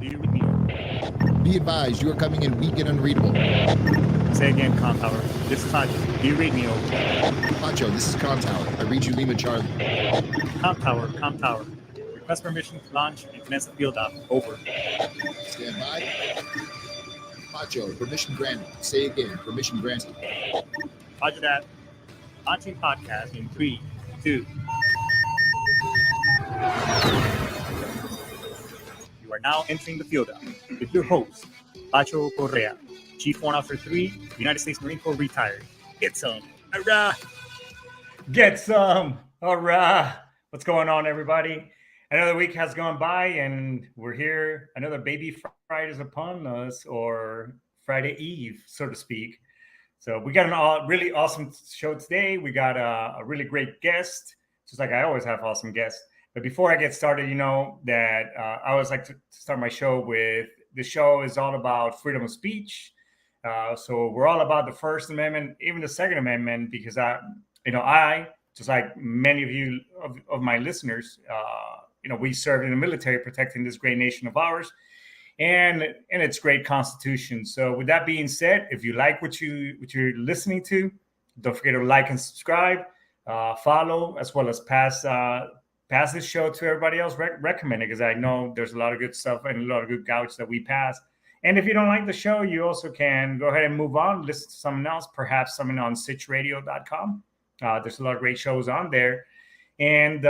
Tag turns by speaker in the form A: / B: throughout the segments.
A: Do you read me?
B: Be advised, you are coming in weak and unreadable.
A: Say again, Com Tower. This is Tacho. Do you read me? Over.
B: Pacho, this is Con Tower. I read you Lima Charlie.
A: Com Tower, Com Tower. Request permission to launch and commence the field op. Over.
B: Stand by. Pacho, permission granted. Say again, permission granted.
A: Roger that. Launching podcast in 3, 2. You are now entering the field op with your host, Pacho Correa, Chief Warrant Officer 3, United States Marine Corps retired. Get some. Hurrah!
C: Get some. Hurrah! What's going on, everybody? Another week has gone by, and we're here. Another baby Friday is upon us, or Friday Eve, so to speak. So we got a really awesome show today. We got a really great guest, just like I always have awesome guests. But before I get started, you know that I always like to start my show with, the show is all about freedom of speech. So we're all about the First Amendment, even the Second Amendment, because I, just like many of you, of my listeners, we served in the military protecting this great nation of ours and its great constitution. So with that being said, if you like what you're listening to, don't forget to like and subscribe, follow, as well as pass this show to everybody else, recommend it, because I know there's a lot of good stuff and a lot of good gouge that we pass. And if you don't like the show, you also can go ahead and move on, listen to something else, perhaps something on sitchradio.com. There's a lot of great shows on there. And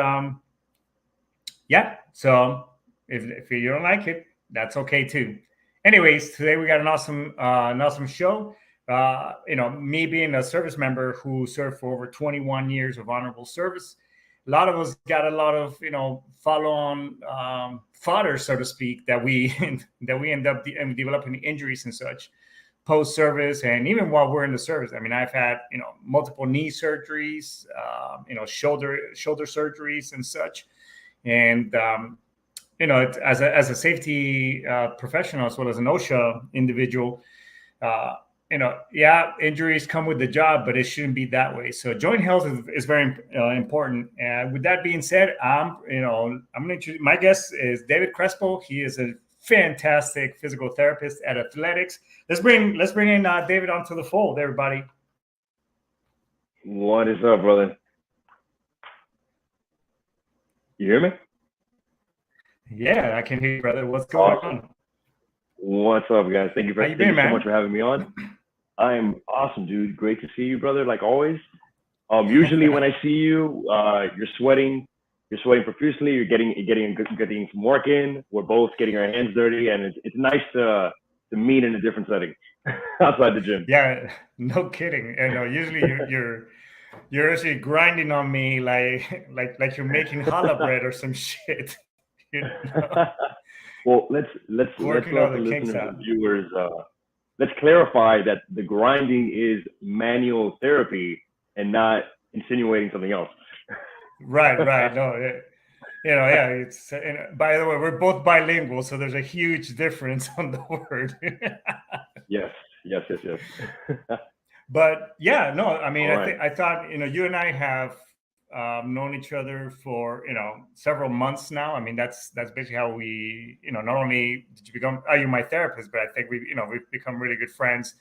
C: so if you don't like it, that's okay too. Anyways, today we got an awesome show. Me being a service member who served for over 21 years of honorable service, a lot of us got a lot of follow-on fodder, so to speak, that we end up developing injuries and such post-service, and even while we're in the service. I mean, I've had multiple knee surgeries, shoulder surgeries and such, and as a safety professional, as well as an OSHA individual, injuries come with the job, but it shouldn't be that way. So joint health is very important. And with that being said, I'm going to introduce, my guest is David Crespo. He is a fantastic physical therapist at Athletics. Let's bring in David onto the fold, everybody.
D: What is up, brother? You hear me?
C: Yeah, I can hear you, brother. What's going on?
D: What's up, guys? Thank you so much for having me on. I'm awesome, dude. Great to see you, brother, like always. Usually when I see you, you're sweating profusely. You're getting some work in. We're both getting our hands dirty, and it's nice to meet in a different setting outside the gym.
C: Yeah, no kidding. Usually you're actually grinding on me like you're making challah bread or some shit.
D: Well, let's let the listeners and viewers. Let's clarify that the grinding is manual therapy and not insinuating something else.
C: Right. No, it's. And by the way, we're both bilingual, so there's a huge difference on the word.
D: Yes.
C: But yeah, no, I mean,
D: right.
C: I thought, you and I have known each other for, several months now. I mean, that's basically how we, not only did you become, are you my therapist, but I think we've become really good friends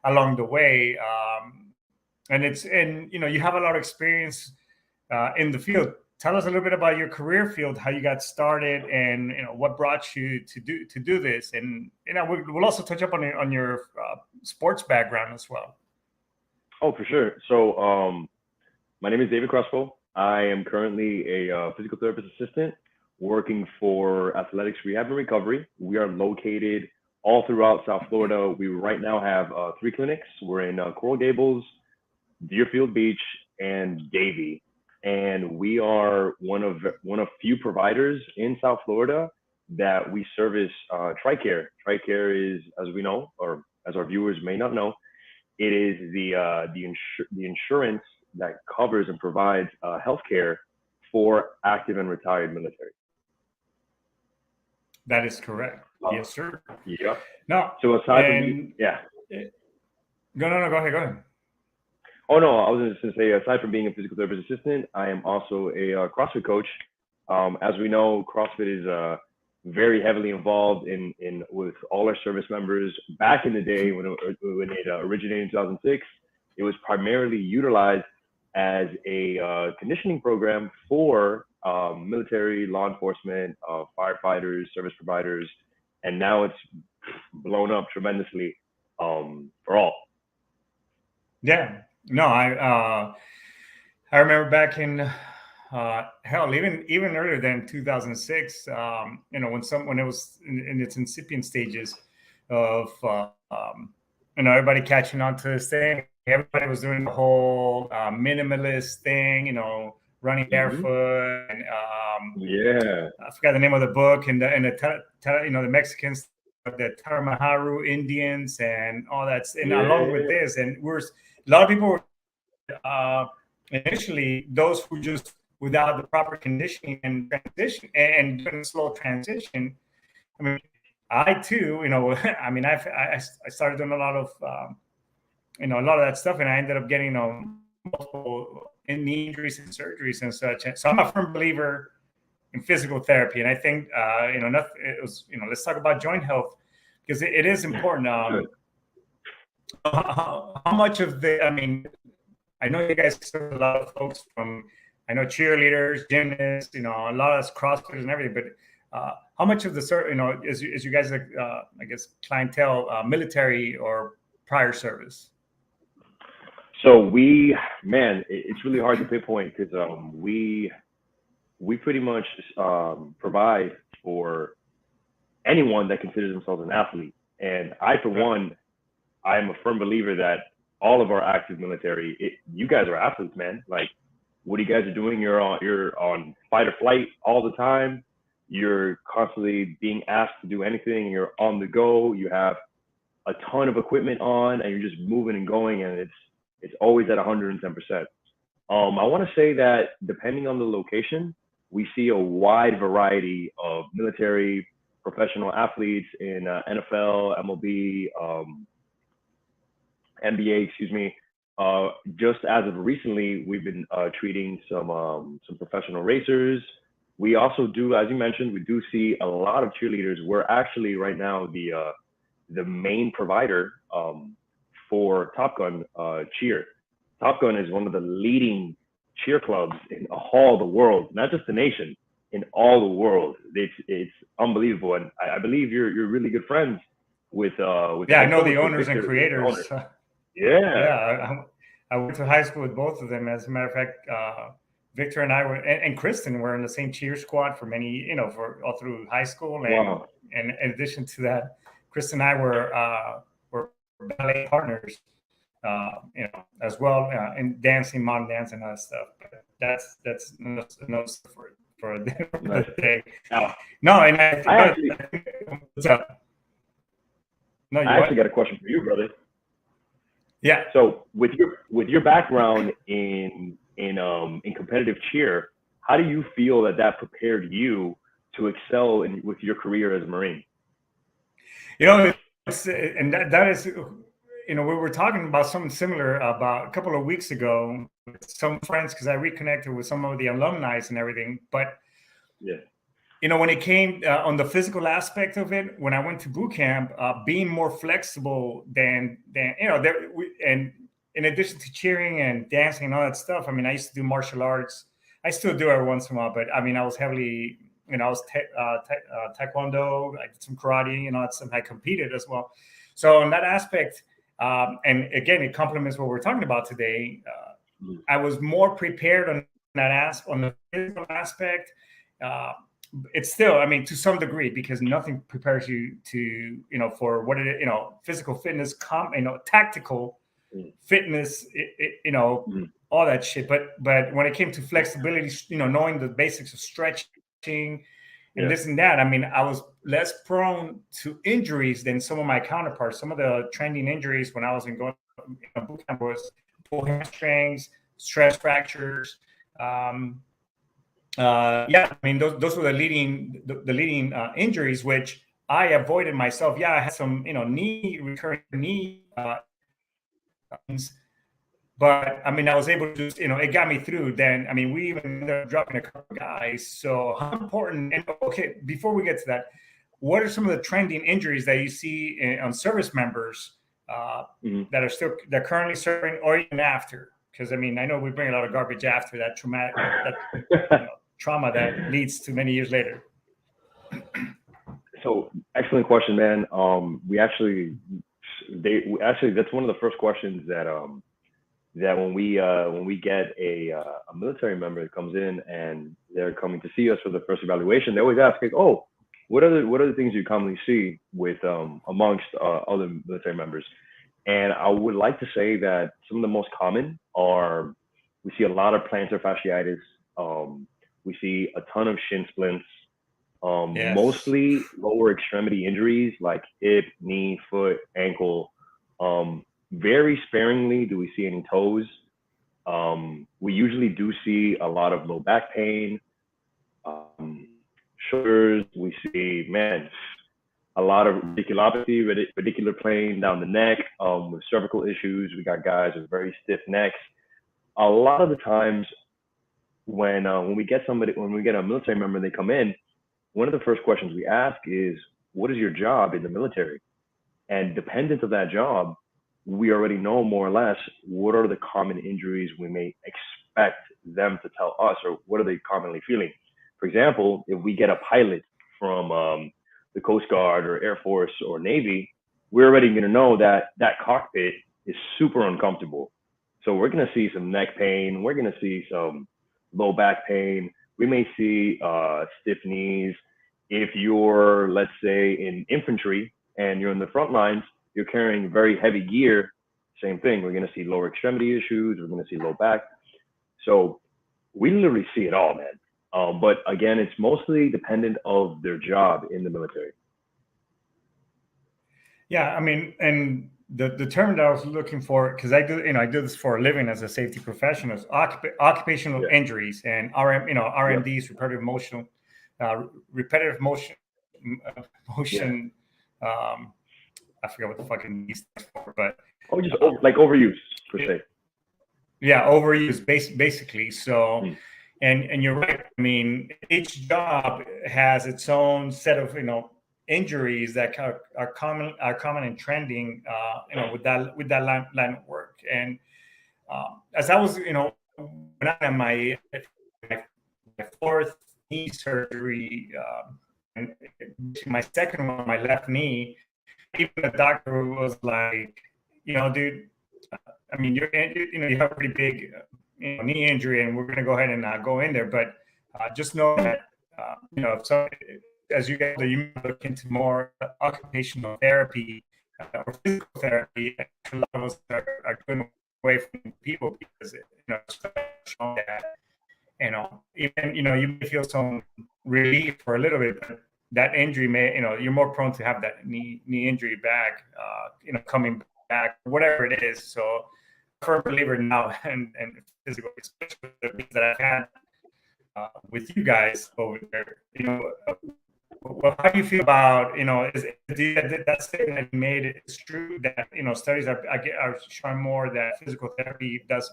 C: along the way. And you have a lot of experience in the field. Tell us a little bit about your career field, how you got started, and what brought you to do this. And we'll also touch up on your sports background as well.
D: Oh, for sure. So my name is David Crespo. I am currently a physical therapist assistant working for Athletics Rehab and Recovery. We are located all throughout South Florida. We right now have 3 clinics. We're in Coral Gables, Deerfield Beach, and Davie. And we are one of few providers in South Florida that we service TRICARE. TRICARE is, as we know, or as our viewers may not know, it is the insurance that covers and provides healthcare for active and retired military.
C: That is correct. Yes, sir.
D: Yeah.
C: No.
D: So aside from
C: Go ahead.
D: Oh no, I was just going to say, aside from being a physical therapist assistant, I am also a CrossFit coach. As we know, CrossFit is very heavily involved in with all our service members. Back in the day when it originated in 2006, it was primarily utilized as a conditioning program for military, law enforcement, firefighters, service providers, and now it's blown up tremendously for all.
C: Yeah, no, I remember back in hell, even earlier than 2006. When it was in its incipient stages of everybody catching on to this thing. Everybody was doing the whole minimalist thing, running barefoot, and
D: yeah,
C: I forgot the name of the book, and the Mexicans, the Tarahumara Indians, and all that. And along with this, and a lot of people were initially those who just without the proper conditioning and transition and doing a slow transition. I mean, I too, I mean, I started doing a lot of that stuff, and I ended up getting multiple knee injuries and surgeries and such. So I'm a firm believer in physical therapy, and I think let's talk about joint health, because it is important. How much of I mean, I know you guys serve a lot of folks from, I know cheerleaders, gymnasts, a lot of CrossFitters and everything, but how much of the is you guys I guess clientele military or prior service?
D: So it's really hard to pinpoint, because we pretty much provide for anyone that considers themselves an athlete. And I, for one, I am a firm believer that all of our active military, you guys are athletes, man. Like, what you guys are doing, you're on fight or flight all the time. You're constantly being asked to do anything. You're on the go. You have a ton of equipment on, and you're just moving and going, and it's always at 110%. I want to say that depending on the location, we see a wide variety of military, professional athletes in NFL, MLB, NBA, excuse me. Just as of recently, we've been treating some professional racers. We also do, as you mentioned, we do see a lot of cheerleaders. We're actually right now the main provider for Top Gun cheer. Top Gun is one of the leading cheer clubs in all the world, not just the nation, in all the world. It's unbelievable, and I believe you're really good friends with
C: yeah, I know the owners and creators.
D: Yeah.
C: I went to high school with both of them. As a matter of fact, Victor and I were, and Kristen were in the same cheer squad for many, for all through high school. And,
D: wow.
C: And in addition to that, Kristen and I were ballet partners, as well, in dancing, modern dance, and other stuff. But that's another stuff for a different day. No, and I actually, what's up? No,
D: I actually got a question for you, brother.
C: Yeah.
D: So with your background in competitive cheer, how do you feel that prepared you to excel with your career as a Marine?
C: And that is, we were talking about something similar about a couple of weeks ago with some friends, because I reconnected with some of the alumni and everything. But
D: yeah,
C: when it came on the physical aspect of it, when I went to boot camp, being more flexible than and in addition to cheering and dancing and all that stuff, I mean, I used to do martial arts. I still do every once in a while, but I mean, I was heavily, I was taekwondo, I did some karate, that stuff. I competed as well. So on that aspect, and again, it complements what we're talking about today. I was more prepared on the physical aspect. It's still, I mean, to some degree, because nothing prepares you to, for what it is, physical fitness, tactical fitness, all that shit. But when it came to flexibility, knowing the basics of stretching and this and that, I mean, I was less prone to injuries than some of my counterparts. Some of the trending injuries when I was in boot camp was pulled hamstrings, stress fractures. I mean, those were the leading injuries, which I avoided myself. Yeah, I had some, recurring knee, But I mean, I was able to, it got me through. Then, I mean, we even ended up dropping a couple of guys. So how important? And okay, before we get to that, what are some of the trending injuries that you see on service members that are currently serving or even after? Because I mean, I know we bring a lot of garbage after that trauma that leads to many years later.
D: So excellent question, man. That's one of the first questions that when we get a military member that comes in and they're coming to see us for the first evaluation, they always ask, like, oh, what are the things you commonly see with amongst other military members? And I would like to say that some of the most common are, we see a lot of plantar fasciitis. We see a ton of shin splints.
C: Yes.
D: Mostly lower extremity injuries like hip, knee, foot, ankle. Very sparingly do we see any toes. We usually do see a lot of low back pain, shoulders. We see, man, a lot of radiculopathy, radicular plane down the neck, with cervical issues. We got guys with very stiff necks. A lot of the times when we get a military member and they come in, one of the first questions we ask is, what is your job in the military? And dependent of that job, we already know more or less what are the common injuries we may expect them to tell us, or what are they commonly feeling. For example, if we get a pilot from the Coast Guard or Air Force or Navy, we're already going to know that that cockpit is super uncomfortable. So we're going to see some neck pain. We're going to see some low back pain. We may see stiff knees. If you're, let's say, in infantry and you're in the front lines, you're carrying very heavy gear, same thing. We're going to see lower extremity issues. We're going to see low back. So we literally see it all, man. But again, it's mostly dependent of their job in the military.
C: Yeah, I mean, and the term that I was looking for, because I do this for a living as a safety professional, is occupational injuries and RMDs, repetitive motion. I forget what the fucking stands for, but
D: just like overuse per se.
C: Yeah, overuse basically. So, and you're right. I mean, each job has its own set of injuries that are common and trending. With that line of work. And as I was, when I had my fourth knee surgery, and my second one, my left knee, even the doctor was like, dude, I mean, you have a pretty big knee injury, and we're going to go ahead and go in there. But just know that, as you get older, you look into more occupational therapy or physical therapy. A lot of us are going away from people because it's shown that, even, you may feel some relief for a little bit, but that injury may, you're more prone to have that knee injury back, coming back, whatever it is. So, firm believer now, and physical, especially the things that I've had with you guys over there. Well, how do you feel about that statement you made? It's true that studies are showing more that physical therapy does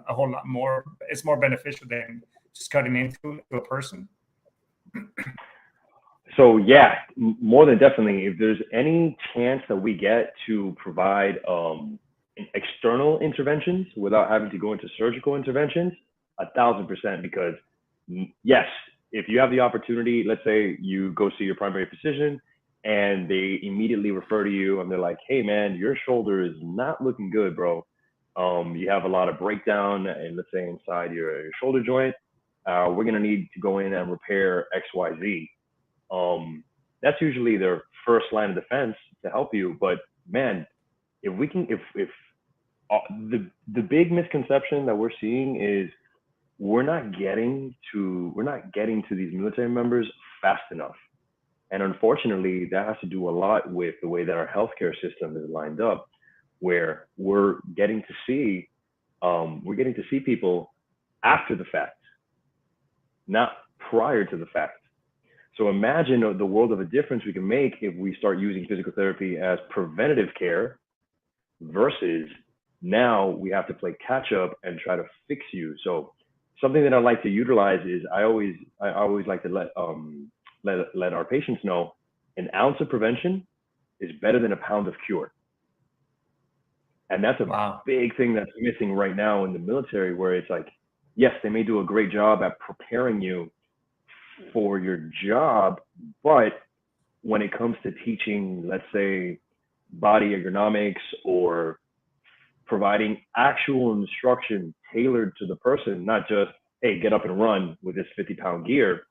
C: a whole lot more. It's more beneficial than just cutting into a person.
D: So yeah, more than definitely. If there's any chance that we get to provide external interventions without having to go into surgical interventions, 1,000%. Because yes, if you have the opportunity, let's say you go see your primary physician and they immediately refer to you and they're like, hey man, your shoulder is not looking good, bro. You have a lot of breakdown, and let's say inside your shoulder joint. We're gonna need to go in and repair XYZ. That's usually their first line of defense to help you. But man, if we can, if the big misconception that we're seeing is we're not getting to these military members fast enough. And unfortunately, that has to do a lot with the way that our healthcare system is lined up, where we're getting to see people after the fact, not prior to the fact. So imagine the world of a difference we can make if we start using physical therapy as preventative care versus Now we have to play catch up and try to fix you. So something that I like to utilize is I always like to let our patients know an ounce of prevention is better than a pound of cure. And that's a big thing that's missing right now in the military, where it's like, yes, they may do a great job at preparing you for your job, but when it comes to teaching, let's say, body ergonomics or providing actual instruction tailored to the person, not just, hey, get up and run with this 50-pound gear,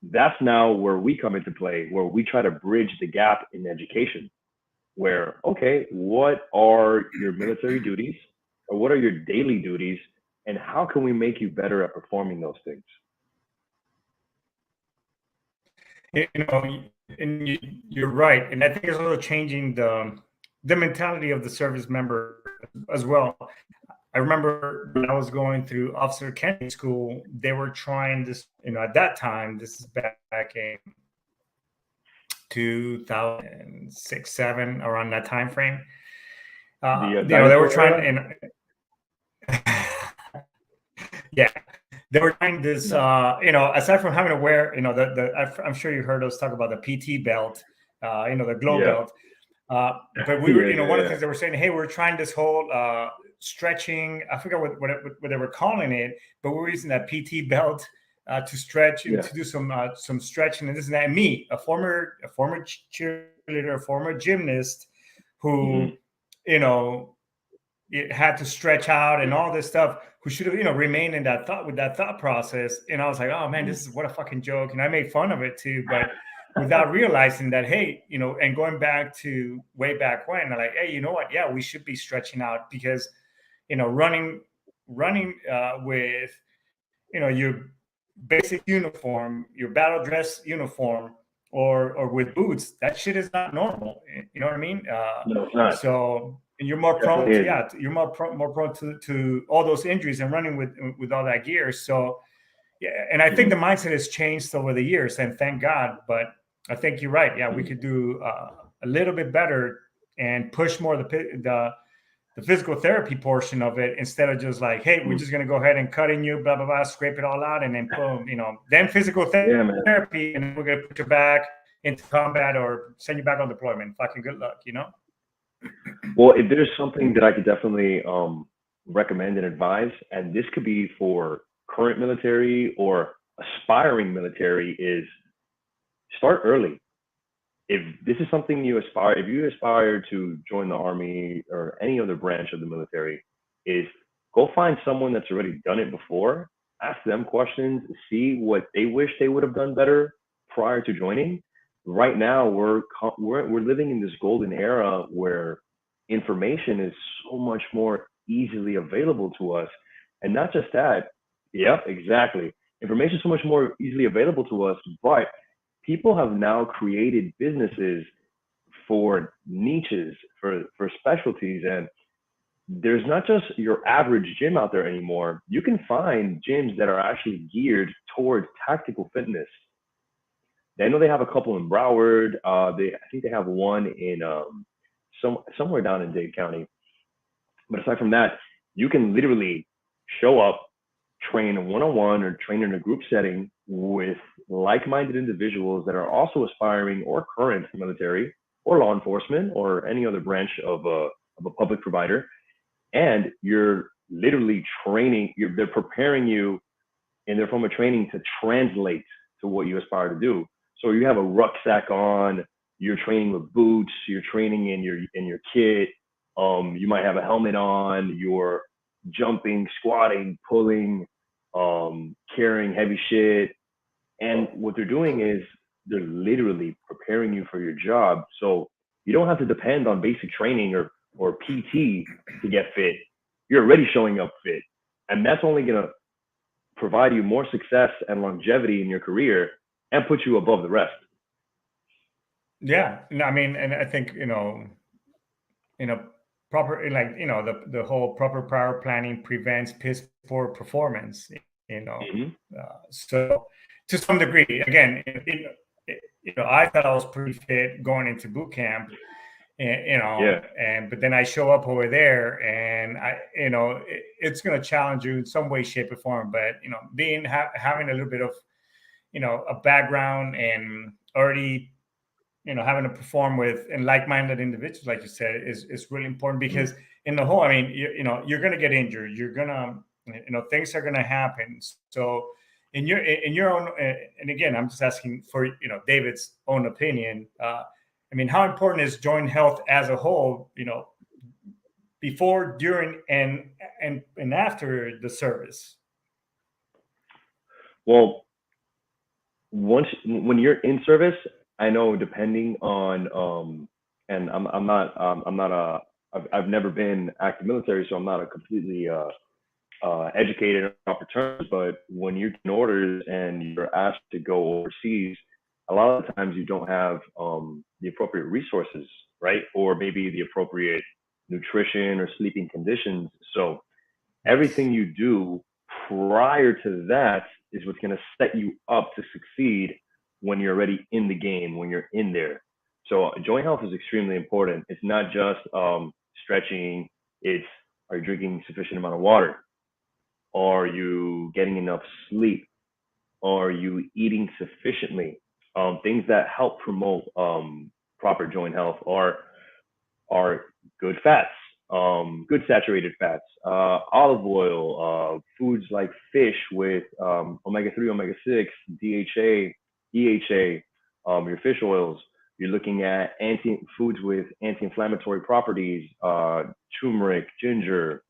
D: that's now where we come into play, where we try to bridge the gap in education. Where, okay, what are your military duties, or what are your daily duties, and how can we make you better at performing those things?
C: And you're right, and I think it's also changing the mentality of the service member as well. I remember when I was going through Officer Kennedy School, they were trying this, at that time, this is back in 2006, 7, around that time frame. They were trying, yeah, they were trying this. Aside from having to wear, I'm sure you heard us talk about the PT belt, the glow belt. But we were, one of the things they were saying, hey, we're trying this whole stretching. I forgot what they were calling it, but we were using that PT belt to stretch and to do some stretching and this and that. And me, a former cheerleader, a former gymnast, who it had to stretch out and all this stuff, who should have remained in that thought process. And I was like, oh man, this is what a fucking joke. And I made fun of it too, but without realizing that, hey, and going back to way back when, I'm like, hey, you know what? Yeah, we should be stretching out, because running with your basic uniform, your battle dress uniform, or with boots, that shit is not normal. You know what I mean?
D: No, it's not.
C: So you're more prone to, you're more prone to all those injuries and running with all that gear. So yeah, and I think the mindset has changed over the years, and thank God. But I think you're right. Yeah, we could do a little bit better and push more the physical therapy portion of it, instead of just like, hey, we're just going to go ahead and cut in you, blah, blah, blah, scrape it all out, and then boom, then physical therapy, and we're going to put you back into combat or send you back on deployment. Fucking good luck,
D: Well, if there's something that I could definitely recommend and advise, and this could be for current military or aspiring military, is start early. If this is something you aspire to join the Army or any other branch of the military, is go find someone that's already done it before, ask them questions, see what they wish they would have done better prior to joining. Right now, we're living in this golden era where information is so much more easily available to us. And not just that, yep, exactly. Information is so much more easily available to us, but people have now created businesses for niches, for specialties. And there's not just your average gym out there anymore. You can find gyms that are actually geared towards tactical fitness. I know they have a couple in Broward. I think they have one in somewhere down in Dade County. But aside from that, you can literally show up, train one-on-one or train in a group setting with like-minded individuals that are also aspiring or current military or law enforcement or any other branch of a public provider. And you're literally training, they're preparing you in their form of training to translate to what you aspire to do. So you have a rucksack on, you're training with boots, you're training in your kit, you might have a helmet on, you're jumping, squatting, pulling, carrying heavy shit. And what they're doing is they're literally preparing you for your job. So you don't have to depend on basic training or PT to get fit. You're already showing up fit. And that's only going to provide you more success and longevity in your career and put you above the rest.
C: Yeah. I mean, and I think, proper, like, the whole proper prior planning prevents piss poor performance, so to some degree, again, I thought I was pretty fit going into boot camp, but then I show up over there, and it's going to challenge you in some way, shape, or form. But having a little bit of a background and already having to perform with and like-minded individuals, like you said, is really important, because in the whole, I mean, you're going to get injured, you're going to, things are going to happen. So in your own, and again, I'm just asking for, David's own opinion. I mean, how important is joint health as a whole, before, during, and after the service?
D: Well, when you're in service, I know depending on and I've never been active military, so I'm not a completely educated on proper terms. But when you're in orders and you're asked to go overseas, a lot of the times you don't have the appropriate resources, right? Or maybe the appropriate nutrition or sleeping conditions. So everything you do prior to that is what's going to set you up to succeed when you're already in the game, when you're in there. So joint health is extremely important. It's not just stretching. It's, are you drinking sufficient amount of water? Are you getting enough sleep? Are you eating sufficiently? Things that help promote proper joint health are good fats, good saturated fats, olive oil, foods like fish with omega-3, omega-6, DHA, EHA, your fish oils. You're looking at foods with anti-inflammatory properties, turmeric, ginger.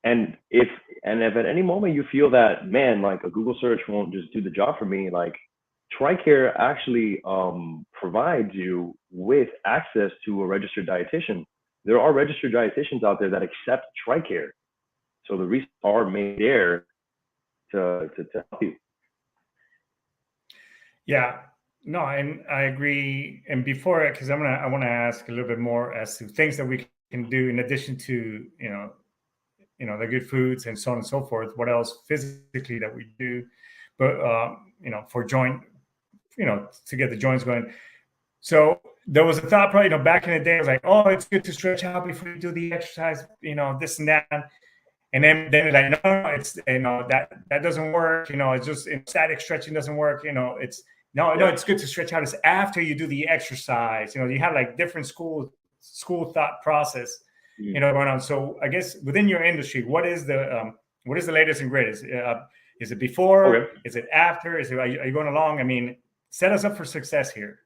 D: And if at any moment you feel that, man, like a Google search won't just do the job for me, like TRICARE actually provides you with access to a registered dietitian. There are registered dietitians out there that accept TRICARE. So the resources are made there to help you.
C: Yeah, no, and I agree. And before, because I want to ask a little bit more as to things that we can do in addition to, the good foods and so on and so forth. What else physically that we do, but for joint, to get the joints going. So there was a thought, probably, back in the day, I was like, oh, it's good to stretch out before you do the exercise, this and that. And then like, no, it's, that doesn't work. It's just static stretching doesn't work. It's no, it's good to stretch out. It's after you do the exercise. You have like different school thought process, going on. So I guess within your industry, what is the latest and greatest? Is it before?
D: Okay.
C: Is it after? Are you going along? I mean, set us up for success here.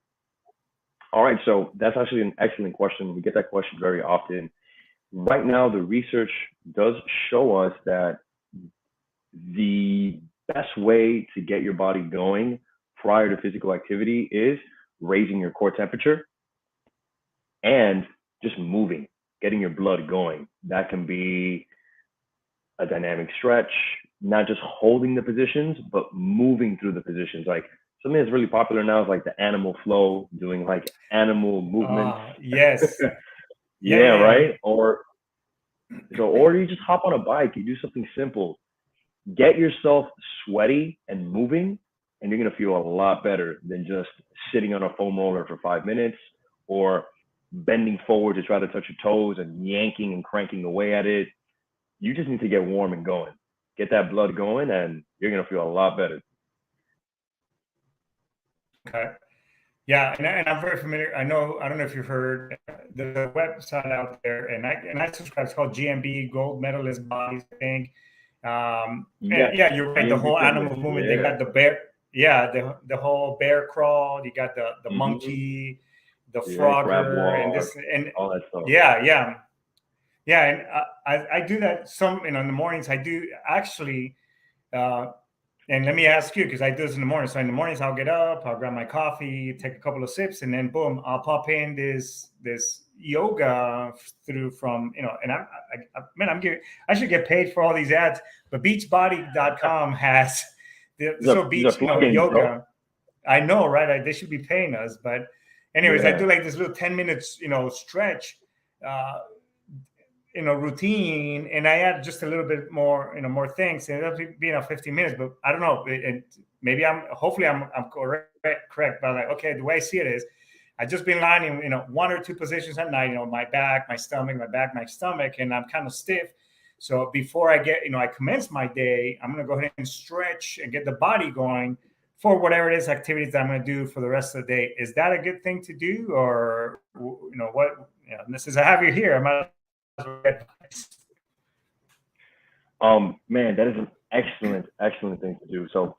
D: All right. So that's actually an excellent question. We get that question very often. Right now, the research does show us that the best way to get your body going prior to physical activity is raising your core temperature and just moving, getting your blood going. That can be a dynamic stretch, not just holding the positions, but moving through the positions. Like something that's really popular now is like the animal flow, doing like animal movements.
C: Yes.
D: Yeah, right. Or you just hop on a bike, you do something simple, get yourself sweaty and moving, and you're gonna feel a lot better than just sitting on a foam roller for 5 minutes or bending forward to try to touch your toes and yanking and cranking away at it. You just need to get warm and going, get that blood going, and you're gonna feel a lot better.
C: Okay. Yeah, and I'm very familiar. I don't know if you've heard the website out there, and I subscribe. It's called GMB, Gold Medalist Bodies, I think. Yeah, you're right. The whole animal movement. They got the bear. Yeah, the whole bear crawl. You got the monkey, the frogger, and this and
D: all that stuff.
C: Yeah. And I do that some. In the mornings, I do actually. And let me ask you, because I do this in the morning. So in the mornings, I'll get up, I'll grab my coffee, take a couple of sips, and then boom, I'll pop in this yoga through from, and I should get paid for all these ads, but Beachbody.com has yoga. Bro. I know, right? They should be paying us, but anyways, I do like this little 10 minutes, stretch, routine, and I add just a little bit more, more things, and it'll be 15 minutes, but I don't know, and maybe hopefully I'm correct, but like, okay, the way I see it is I've just been lying in, one or two positions at night, my back, my stomach, and I'm kind of stiff. So before I commence my day, I'm going to go ahead and stretch and get the body going for whatever it is activities that I'm going to do for the rest of the day. Is that a good thing to do? Or, what, this is, I have you here.
D: Man, that is an excellent thing to do. So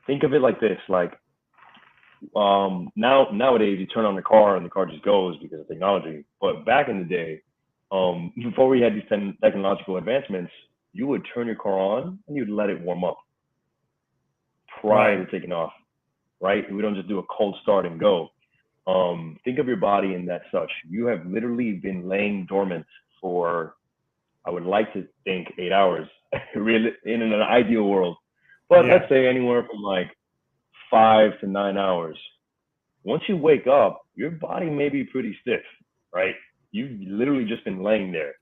D: think of it like this, like, nowadays you turn on the car and the car just goes because of technology. But back in the day, before we had these technological advancements, you would turn your car on and you'd let it warm up prior to taking off, right? We don't just do a cold start and go. Think of your body in that such. You have literally been laying dormant for, I would like to think, 8 hours, really, in an ideal world. But let's say anywhere from like 5 to 9 hours. Once you wake up, your body may be pretty stiff, right? You've literally just been laying there.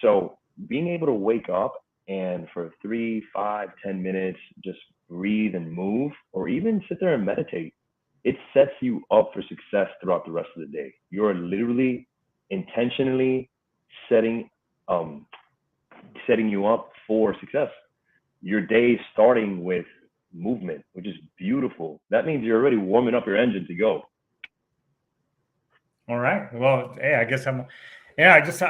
D: So being able to wake up and for 3, 5, 10 minutes, just breathe and move, or even sit there and meditate, it sets you up for success throughout the rest of the day. You're literally intentionally setting you up for success. Your day starting with movement, which is beautiful. That means you're already warming up your engine to go.
C: All right. Well, hey, I guess I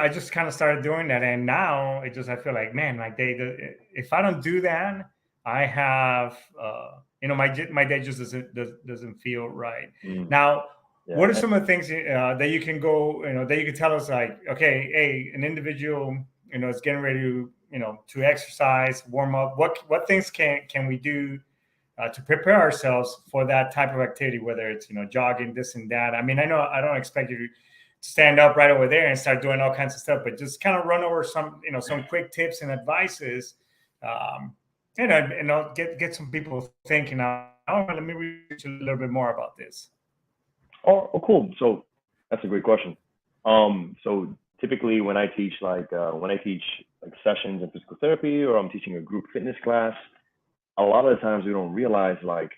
C: just kind of started doing that, and now I feel like, man, my day, if I don't do that, I have, my day just doesn't feel right. Now, what are some of the things that you can go, that you can tell us, like, okay, hey, an individual, is getting ready to, to exercise, warm up. What things can we do to prepare ourselves for that type of activity, whether it's, jogging, this and that? I mean, I know I don't expect you to stand up right over there and start doing all kinds of stuff, but just kind of run over some quick tips and advices, get some people thinking, let me research a little bit more about this.
D: Oh, cool. So that's a great question. So typically when I teach sessions in physical therapy, or I'm teaching a group fitness class, a lot of the times we don't realize, like,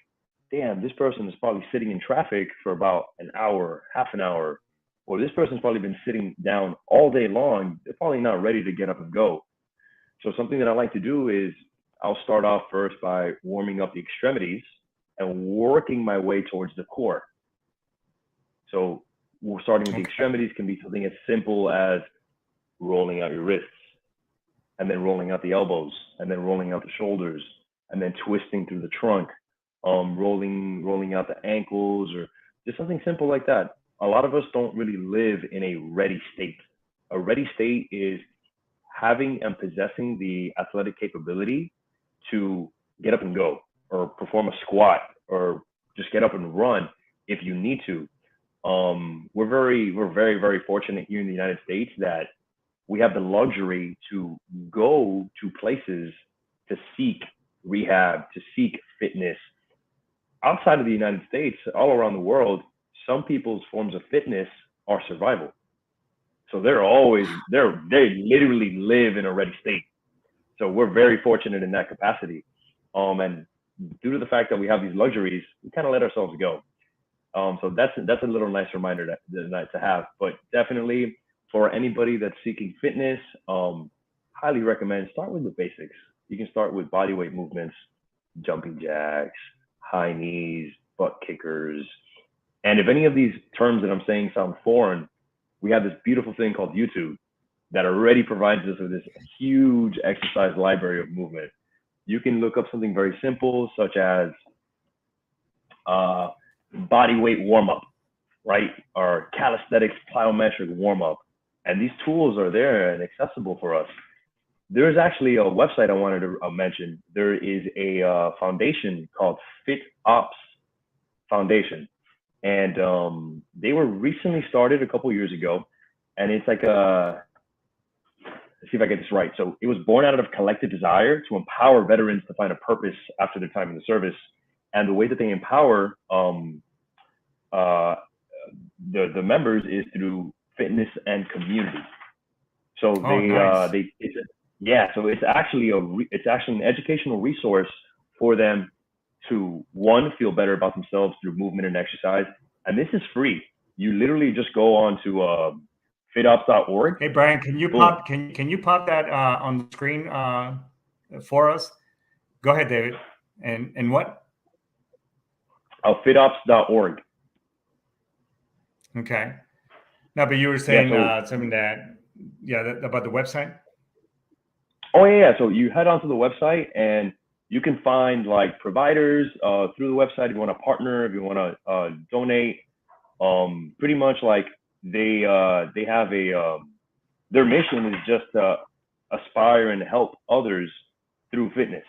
D: damn, this person is probably sitting in traffic for about an hour, half an hour, or this person's probably been sitting down all day long. They're probably not ready to get up and go. So something that I like to do is I'll start off first by warming up the extremities and working my way towards the core. So we're starting with the extremities can be something as simple as rolling out your wrists, and then rolling out the elbows, and then rolling out the shoulders, and then twisting through the trunk, rolling out the ankles, or just something simple like that. A lot of us don't really live in a ready state. A ready state is having and possessing the athletic capability to get up and go, or perform a squat, or just get up and run if you need to. We're very, very fortunate here in the United States that we have the luxury to go to places to seek rehab, to seek fitness. Outside of the United States, all around the world, some people's forms of fitness are survival. So they literally live in a ready state. So we're very fortunate in that capacity. And due to the fact that we have these luxuries, we kind of let ourselves go. So that's a little nice reminder to have. But definitely for anybody that's seeking fitness, highly recommend start with the basics. You can start with body weight movements, jumping jacks, high knees, butt kickers. And if any of these terms that I'm saying sound foreign, we have this beautiful thing called YouTube that already provides us with this huge exercise library of movement. You can look up something very simple, such as body weight warm-up, right? Or calisthenics plyometric warm-up. And these tools are there and accessible for us. There's actually a website I wanted to mention. There is a foundation called FitOps Foundation. And they were recently started a couple years ago. And it's like let's see if I get this right. So it was born out of collective desire to empower veterans to find a purpose after their time in the service. And the way that they empower the members is through fitness and community. So so it's actually an educational resource for them to, one, feel better about themselves through movement and exercise. And this is free. you literally just go on to fitops.org.
C: Hey Brian, can you
D: Boom.
C: pop that on the screen for us? Go ahead, David. And what?
D: Fitops.org.
C: Okay. No, but you were saying
D: so,
C: something about the website.
D: Oh yeah. So you head onto the website and you can find like providers through the website. If you want to partner, if you want to donate, pretty much like they have a their mission is just to aspire and help others through fitness.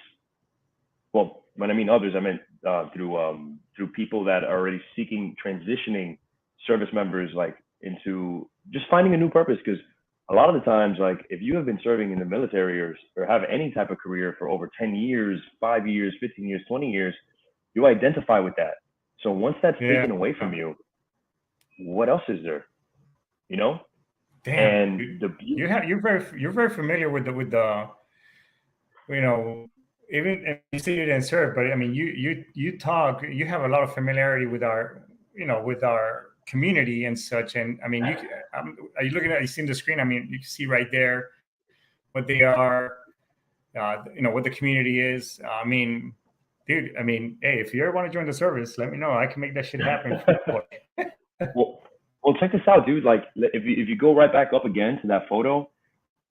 D: Well, when I mean others, I meant through people that are already transitioning service members like into just finding a new purpose. Because a lot of the times, like if you have been serving in the military or have any type of career for over 10 years, 5 years, 15 years, 20 years, you identify with that. So once that's taken away from you, what else is there? You know?
C: Damn,
D: And
C: you're very familiar with the you know, even if you say you didn't serve, but I mean you talk, you have a lot of familiarity with our community and such. And I mean, are you looking at, you see the screen? I mean, you can see right there what they are, what the community is. I mean, dude, I mean, hey, if you ever want to join the service, let me know. I can make that shit happen.
D: Well, check this out, dude. Like, if you go right back up again to that photo,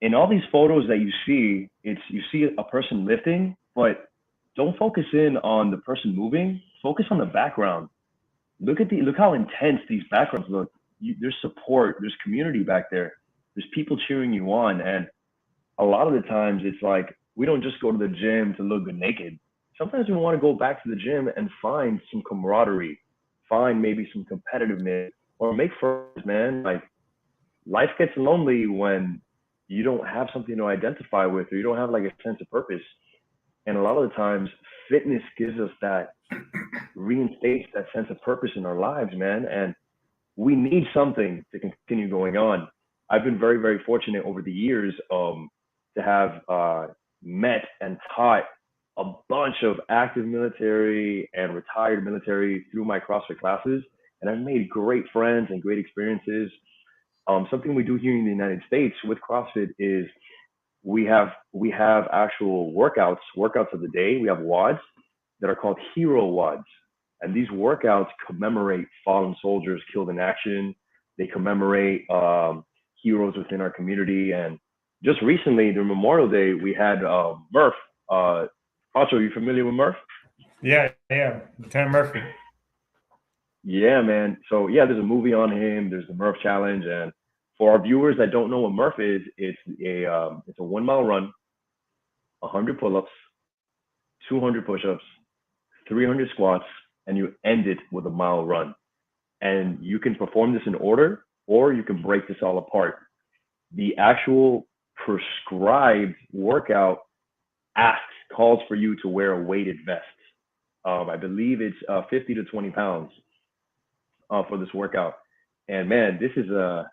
D: in all these photos that you see, you see a person lifting, but don't focus in on the person moving. Focus on the background. Look how intense these backgrounds look. There's support. There's community back there. There's people cheering you on, and a lot of the times it's like we don't just go to the gym to look good naked. Sometimes we want to go back to the gym and find some camaraderie, find maybe some competitiveness, or make friends, man. Like, life gets lonely when you don't have something to identify with, or you don't have like a sense of purpose. And a lot of the times fitness gives us that, reinstates that sense of purpose in our lives, man. And we need something to continue going on. I've been very, very fortunate over the years to have met and taught a bunch of active military and retired military through my CrossFit classes. And I've made great friends and great experiences. Something we do here in the United States with CrossFit is we have actual workouts of the day. We have WODs that are called hero WODs. And these workouts commemorate fallen soldiers killed in action. They commemorate heroes within our community. And just recently, during Memorial Day, we had Murph. Pacho, are you familiar with Murph?
C: Yeah, Lieutenant Murphy.
D: Yeah, man. So yeah, there's a movie on him. There's the Murph Challenge, and for our viewers that don't know what Murph is, it's a 1 mile run, 100 pull-ups, 200 push-ups, 300 squats, and you end it with a mile run. And you can perform this in order, or you can break this all apart. The actual prescribed workout calls for you to wear a weighted vest. I believe it's 50 to 20 pounds for this workout. And man, this is one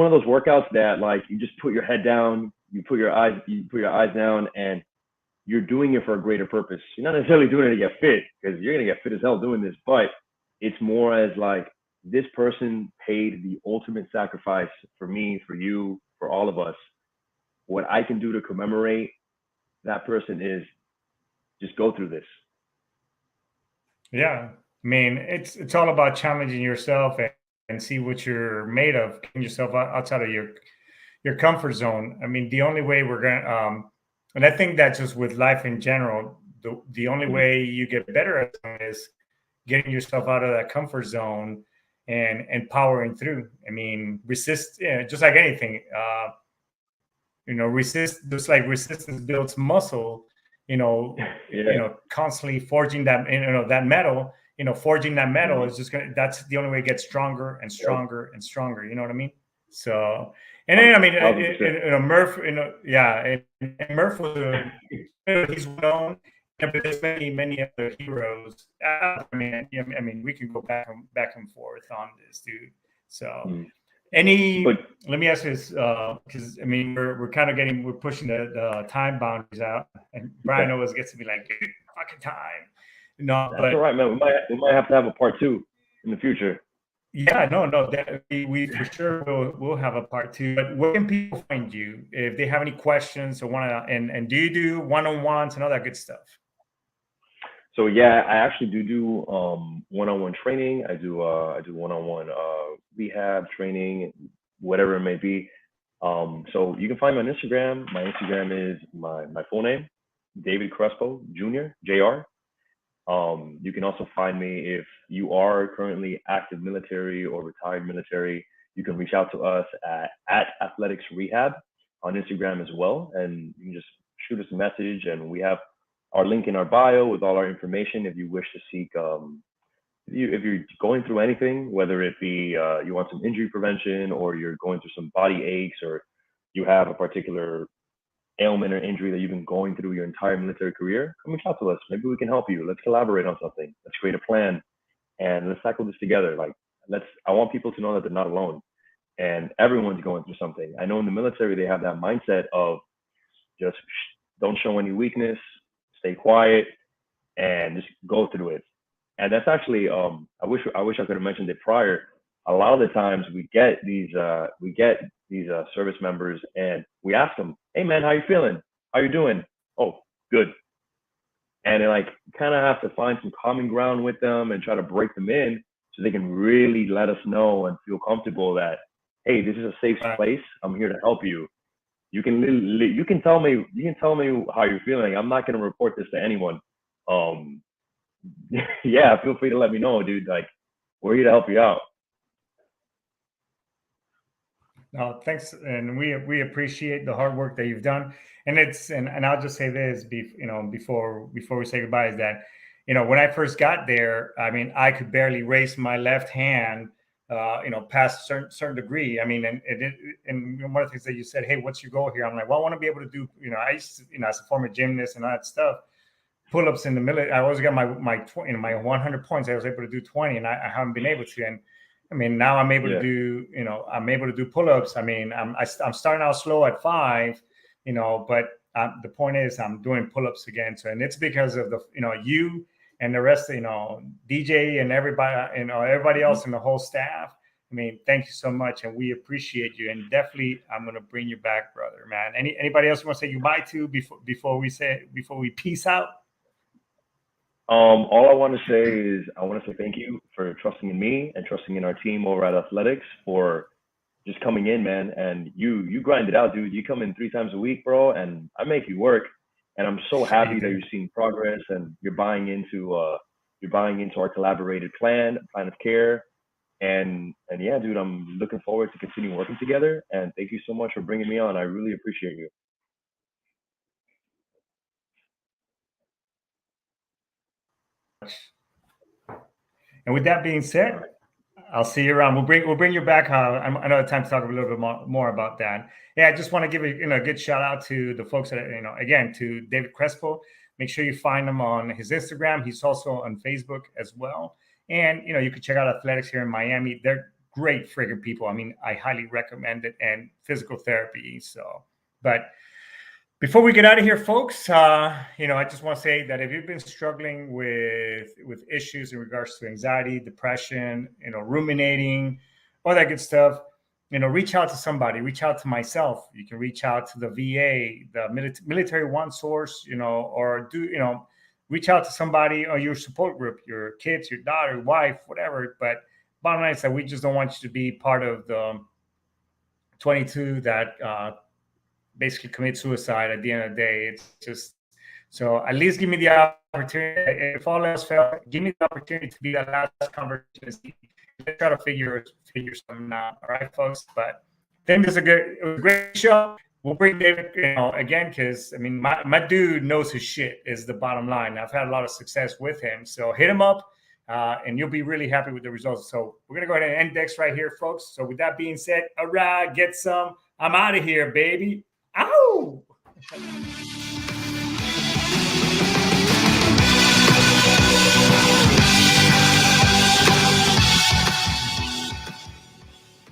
D: of those workouts that, like, you just put your head down, you put your eyes down, and you're doing it for a greater purpose. You're not necessarily doing it to get fit, because you're gonna get fit as hell doing this, but it's more as like, this person paid the ultimate sacrifice for me, for you, for all of us. What I can do to commemorate that person is just go through this.
C: Yeah, I mean, it's all about challenging yourself and see what you're made of, getting yourself outside of your comfort zone. I mean, the only way we're gonna, and I think that's just with life in general. The only way you get better at it is getting yourself out of that comfort zone and powering through. I mean, resist, just like anything. Just like resistance builds muscle. Constantly forging that, that metal. Forging that metal is just that's the only way it gets stronger and stronger and stronger. You know what I mean? So, and then, I mean, Murph, and Murph was, he's known, but there's many other heroes. I mean, we can go back and forth on this, dude. So, let me ask this, because I mean, we're kind of we're pushing the time boundaries out, and Brian always gets to be like, dude, fucking time. No,
D: that's all right, man. We might have to have a part 2. in the future.
C: Yeah, no, that we for sure we'll have a part 2. But where can people find you if they have any questions or want to? And do you do one-on-ones and all that good stuff?
D: So yeah, I actually do one-on-one training. I do one-on-one rehab training, whatever it may be. So you can find me on Instagram. My Instagram is my full name, David Crespo Jr. Jr. You can also find me if you are currently active military or retired military. You can reach out to us at Athletics Rehab on Instagram as well, and you can just shoot us a message, and we have our link in our bio with all our information if you wish to seek if you're going through anything, whether it be you want some injury prevention or you're going through some body aches or you have a particular ailment or injury that you've been going through your entire military career, come reach out to us. Maybe we can help you. Let's collaborate on something. Let's create a plan and let's tackle this together. I want people to know that they're not alone and everyone's going through something. I know in the military, they have that mindset of just don't show any weakness, stay quiet, and just go through it. And that's actually, I wish I could have mentioned it prior. A lot of the times we get these service members and we ask them, "Hey man, how you feeling? How you doing?" "Oh, good." And they kind of have to find some common ground with them and try to break them in so they can really let us know and feel comfortable that, hey, this is a safe place. I'm here to help you. You can tell me how you're feeling. I'm not going to report this to anyone. Yeah, feel free to let me know, dude. We're here to help you out.
C: No, thanks, and we appreciate the hard work that you've done. And and I'll just say this, before we say goodbye, is that when I first got there, I mean, I could barely raise my left hand, past a certain degree. I mean, and one of the things that you said, "Hey, what's your goal here?" I'm like, "Well, I want to be able to do, I used to, as a former gymnast and all that stuff, pull-ups in the military. I always got my 100 points. I was able to do 20, and I haven't been able to. And I mean, now I'm able to do, I'm able to do pull-ups. I mean, I'm starting out slow at 5, but the point is I'm doing pull-ups again. So, and it's because of you and the rest, DJ and everybody, everybody else and the whole staff. I mean, thank you so much, and we appreciate you. And definitely, I'm gonna bring you back, brother, man. Anybody else want to say goodbye to before we peace out?
D: All I want to say is I want to say thank you for trusting in me and trusting in our team over at Athletics for just coming in, man. And you grind it out, dude. You come in 3 times a week, bro, and I make you work. And I'm so happy that you're seeing progress and you're buying into our collaborated plan of care. And yeah, dude, I'm looking forward to continuing working together. And thank you so much for bringing me on. I really appreciate you.
C: And with that being said, I'll see you around. We'll bring you back another time to talk a little bit more about that. Yeah, I just want to give a good shout out to the folks that again, to David Crespo. Make sure you find him on his Instagram. He's also on Facebook as well. And you can check out Athletics here in Miami. They're great friggin' people. I mean, I highly recommend it, and physical therapy. So, but before we get out of here, folks, I just want to say that if you've been struggling with issues in regards to anxiety, depression, ruminating, all that good stuff, reach out to somebody. Reach out to myself. You can reach out to the VA, the Military One Source, or reach out to somebody or your support group, your kids, your daughter, wife, whatever. But bottom line is that we just don't want you to be part of the 22 that basically commit suicide at the end of the day. It's just, so at least give me the opportunity. If all else fails, give me the opportunity to be that last conversation. Let's try to figure something out. All right, folks. But I think it was a great show. We'll bring David, again, because I mean, my dude knows his shit is the bottom line. I've had a lot of success with him. So hit him up and you'll be really happy with the results. So we're gonna go ahead and index right here, folks. So with that being said, all right, get some. I'm out of here, baby. Ow!